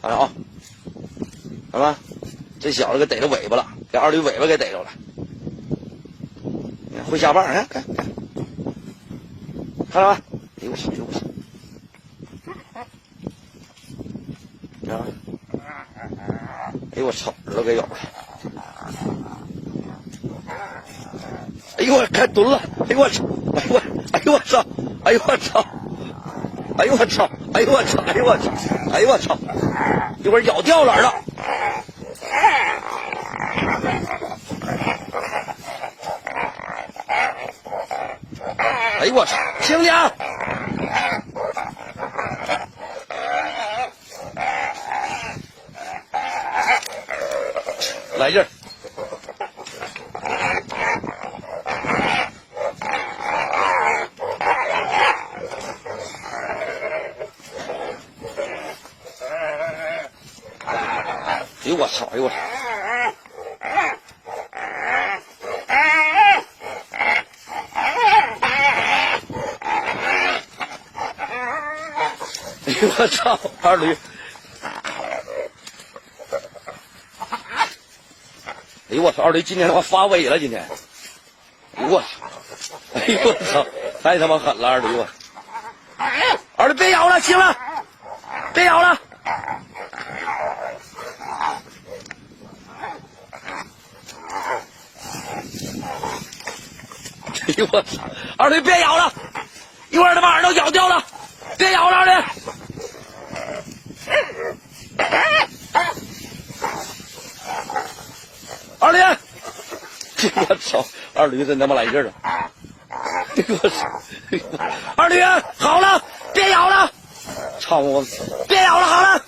看着啊，看吧，这小子给逮着尾巴了，给二驴尾巴给逮着了。你看会下绊，看，看了吧？哎呦我操！哎呦我操！啊！哎呦我操！耳朵给咬了！哎呦我开蹲了！哎呦我操！哎呦我操！哎呦我操！哎呦我操！哎呦我操！哎呦我操！哎呦我操！一会儿咬掉哪儿了？哎呦我操！轻点！来劲儿！哎呦我操！哎呦我操！哎呦我操！二驴！哎呦我操！二驴今天他妈发威了，今天！哎呦我操！哎呦我操！太他妈狠了，二驴我！二驴别咬了，行了，别咬了！哎呦我操！二驴别咬了，一会儿他把耳朵咬掉了，别咬了，二驴！二驴！我操！二驴真他妈来劲了！我操！二驴好了，别咬了！操我！别咬了，好了。